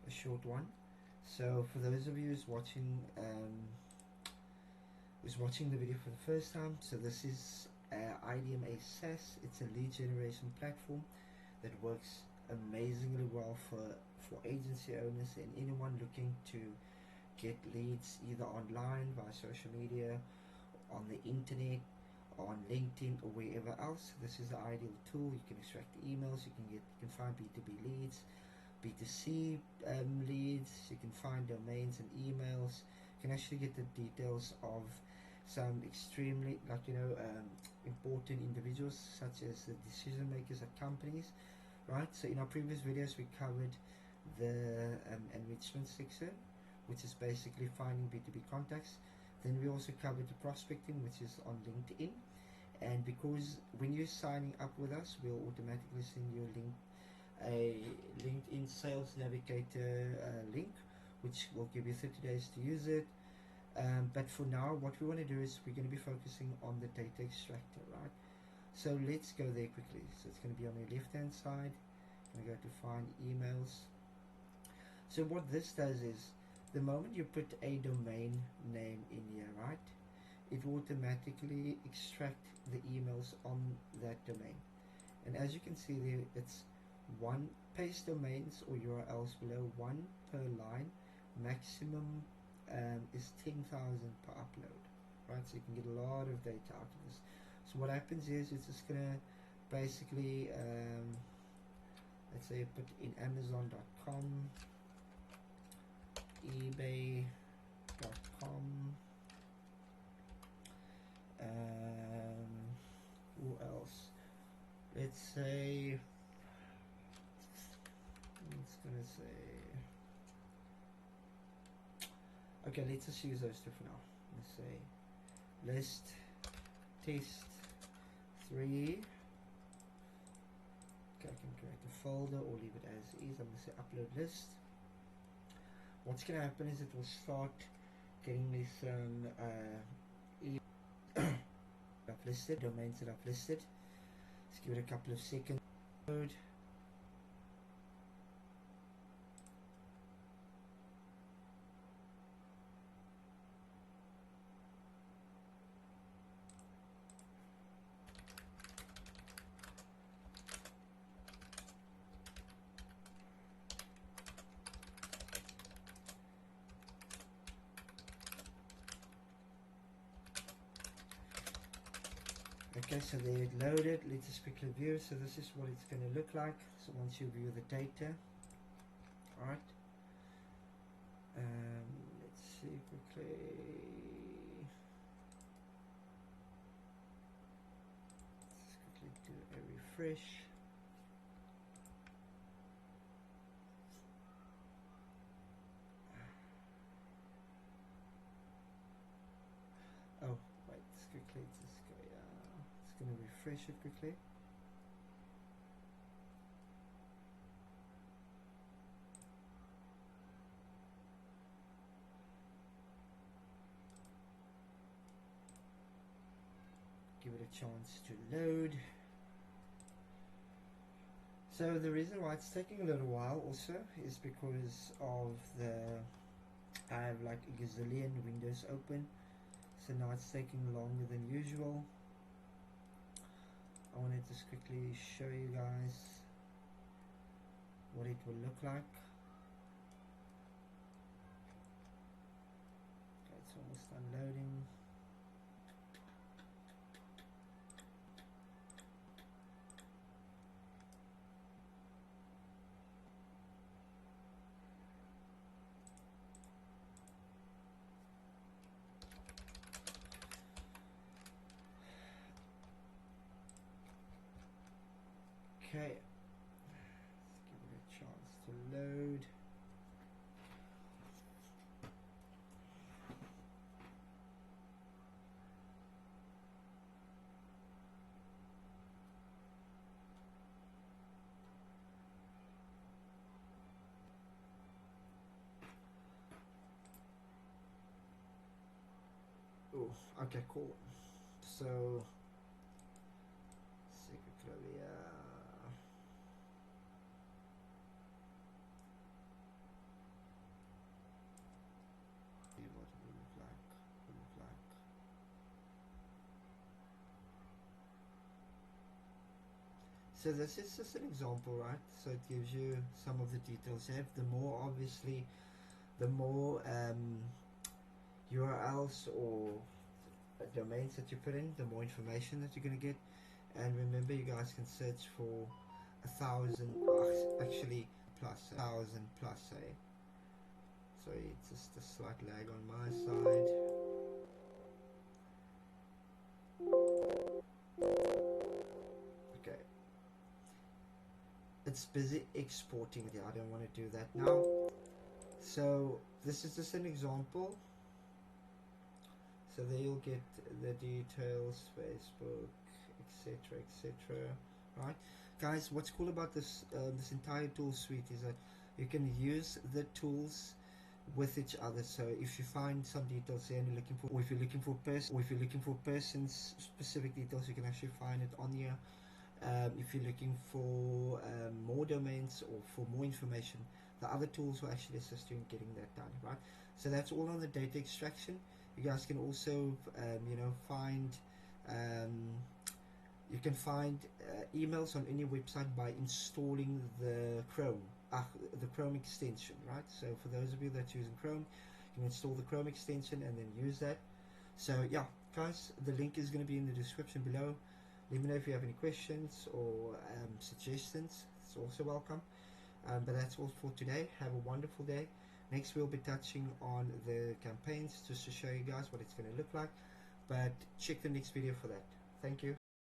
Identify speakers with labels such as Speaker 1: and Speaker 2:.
Speaker 1: a short one. So for those of you who's watching the video for the first time, so this is IDMA SAAS. It's a lead generation platform that works amazingly well for agency owners and anyone looking to get leads either online, via social media, on the internet, on LinkedIn, or wherever else. This is the ideal tool. You can extract emails, you can find B2B leads, B2C leads, you can find domains and emails. You can actually get the details of some extremely important individuals, such as the decision makers at companies, right? So in our previous videos we covered the enrichment section, which is basically finding B2B contacts. Then we also covered the prospecting, which is on LinkedIn. And because when you're signing up with us, we'll automatically send you a LinkedIn Sales Navigator link, which will give you 30 days to use it. But for now, what we want to do is we're going to be focusing on the data extractor, right? So let's go there quickly. So it's going to be on the left hand side. I'm going to go to find emails. So what this does is, the moment you put a domain name in here, right, it will automatically extract the emails on that domain. And as you can see there, it's one paste domains or URLs below, one per line. Maximum is 10,000 per upload, right? So you can get a lot of data out of this. So what happens is it's just gonna basically let's say put in Amazon.com, eBay.com, who else? Let's say it's gonna say, okay, let's just use those two for now. Let's say list test 3. Okay, I can create a folder or leave it as is. I'm gonna say upload list. What's gonna happen is it will start getting me some I've listed, domains that I've listed. Let's give it a couple of seconds. Okay, so they loaded. Let's just quickly view. So this is what it's going to look like. So once you view the data, all right. Let's see quickly. Let's quickly do a refresh. Oh, wait. Let's quickly just go. It's going to refresh it quickly. Give it a chance to load. So the reason why it's taking a little while also is because of I have like a gazillion windows open, so now it's taking longer than usual. I want to just quickly show you guys what it will look like. Okay, it's almost unloading. Okay, let's give it a chance to load. Oh, okay, cool. So, So this is just an example, right? So it gives you some of the details here. The more, obviously, the more URLs or domains that you put in, the more information that you're going to get. And remember, you guys can search for 1,000, actually plus 1,000 plus, eh? Sorry, it's just a slight lag on my side. Okay, it's busy exporting. Yeah, I don't want to do that now. So this is just an example. So there you'll get the details, Facebook, etc., etc. Right, guys. What's cool about this this entire tool suite is that you can use the tools with each other. So if you find some details here and you're looking for, or if you're looking for persons specific details, you can actually find it on here. If you're looking for more domains or for more information, the other tools will actually assist you in getting that done, right? So that's all on the data extraction. You guys can also find you can find emails on any website by installing the Chrome extension, right? So for those of you that's using Chrome, you can install the Chrome extension and then use that. So yeah, guys, the link is going to be in the description below. Let me know if you have any questions or suggestions. It's also welcome. But that's all for today. Have a wonderful day. Next we'll be touching on the campaigns just to show you guys what it's going to look like. But check the next video for that. Thank you.